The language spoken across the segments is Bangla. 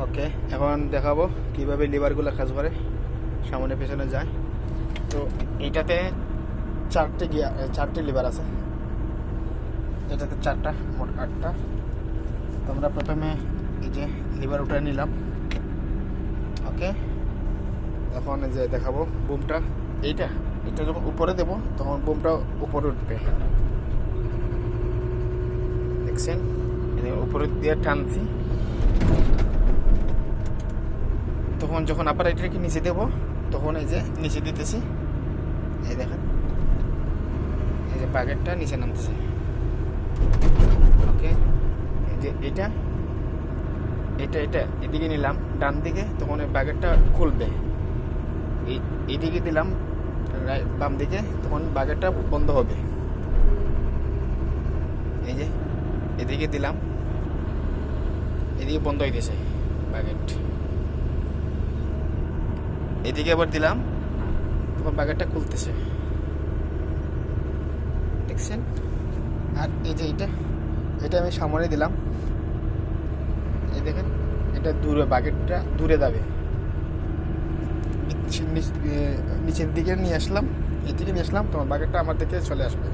ওকে, এখন দেখাবো কিভাবে লিভারগুলো কাজ করে, সামনে পেছনে যায়। তো এইটাতে চারটে লিভার আছে, এটাতে চারটা, মোট 8টা। তো আমরা প্রথমে এই যে লিভার উঠে নিলাম। ওকে, এখন যে দেখাবো বুমটা, এটা যখন উপরে দেবো তখন বুমটা উপরে উঠবে, দেখছেন? উপরে দিয়ে টানছি, তখন যখন আবার এটাকে নিচে দেবো তখন এই যে নিচে দিতেছি, এই দেখেন এই যে বাগেটটা নিচে নামতেছে। ওকে, এই যে এটা এদিকে নিলাম ডান দিকে, তখন এই বাগেটটা খুলবে। এইদিকে দিলাম বাম দিকে, তখন বাগেটটা বন্ধ হবে। এই যে এদিকে দিলাম, এদিকে বন্ধ হইতেছে বাগেট। এদিকে আবার দিলাম, তখন বাগেটটা খুলতেছে, দেখছেন? আর এই যে এটা আমি সামনে দিলাম, এই দেখেন এটা দূরে, বাগেটটা দূরে যাবে। নিচের দিকে নিয়ে আসলাম, এদিকে নিয়ে আসলাম, তোমার বাগেটটা আমার দিকে চলে আসবে।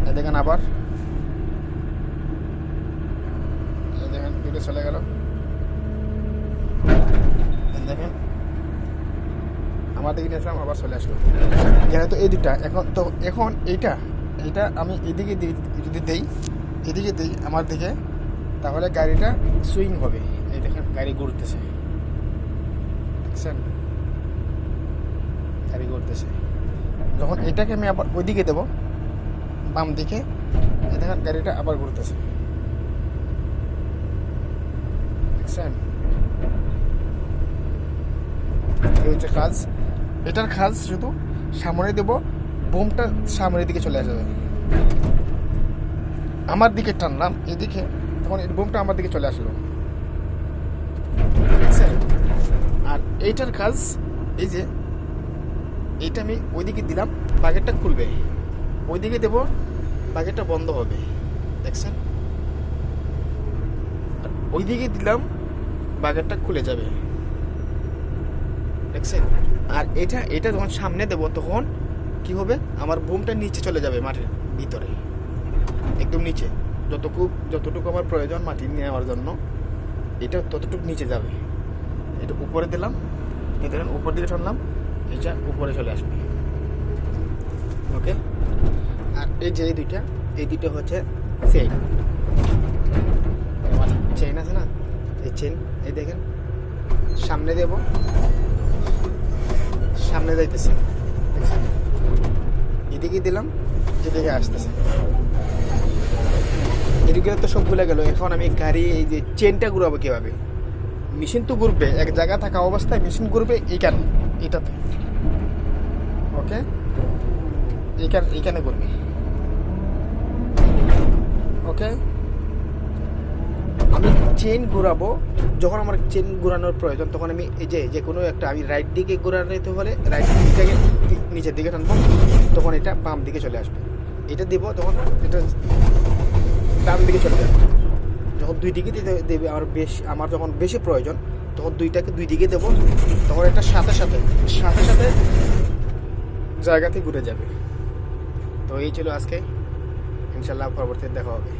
এই দেখেন আবার, এই দেখেন দূরে চলে গেল, দেখেন আমার দিকে নিয়ে আসলাম, আবার চলে আসলো। যেহেতু এই দুটা এখন এইটা আমি এদিকে যদি এদিকে দিই আমার দিকে, তাহলে গাড়িটা সুইং হবে। এই দেখেন গাড়ি ঘুরতেছে, দেখছেন? গাড়ি ঘুরতেছে। যখন এটাকে আমি আবার ওইদিকে দেবো বাম দিকে, এই দেখেন গাড়িটা আবার ঘুরতেছে, দেখছেন? এই হচ্ছে কাজ। এটার কাজ শুধু সামনে দেবো, বোমটা সামনের দিকে চলে আসবে। আমার দিকে টানলাম এদিকে, তখন এই বোমটা আমার দিকে চলে আসলো, দেখছেন? আর এইটার কাজ এই যে এইটা আমি ওইদিকে দিলাম, বাগেটটা খুলবে, ওইদিকে দেবো, বাগেটটা বন্ধ হবে, দেখছেন? আর ওইদিকে দিলাম, বাগেটটা খুলে যাবে, দেখছেন? আর এটা যখন সামনে দেবো তখন কি হবে, আমার বুমটা নিচে চলে যাবে, মাটির ভিতরে একদম নিচে, যতটুকু আমার প্রয়োজন মাটি নেওয়ার জন্য, এটা ততটুকু নিচে যাবে। এটা উপরে দিলাম, এটা উপর দিকে টানলাম, এটা উপরে চলে আসবে। ওকে, আর এই যে এই দুইটা হচ্ছে চেইন, আমার চেইন আছে না, এই চেইন, এই দেখেন সামনে দেব, সামনে যাইতেছে, দেখছেন? এদিকে দিলাম, এদিকে আসতেছে, এদিকে তো সবগুলো গেল। এখন আমি গাড়ি এই যে চেনটা ঘুরাবো কিভাবে? মেশিন তো ঘুরবে, এক জায়গায় থাকা অবস্থায় মেশিন ঘুরবে এটাতে। ওকে, এইখানে ঘুরবে। ওকে, আমি চেন ঘুরাবো, যখন আমার চেন ঘুরানোর প্রয়োজন তখন আমি এই যে কোনো একটা, আমি রাইট দিকে ঘুরাতে হলে রাইট দিক থেকে নিচের দিকে টানবো, তখন এটা বাম দিকে চলে আসবে। এটা দিব, তখন এটা ডান দিকে চলে যাবে। যখন দুই দিকে দেবে আমার যখন বেশি প্রয়োজন, তখন দুইটাকে দুই দিকে দেবো, তখন এটা সাথে সাথে জায়গাতে ঘুরে যাবে। তো এই ছিল আজকে, ইনশাল্লাহ পরবর্তীতে দেখা হবে।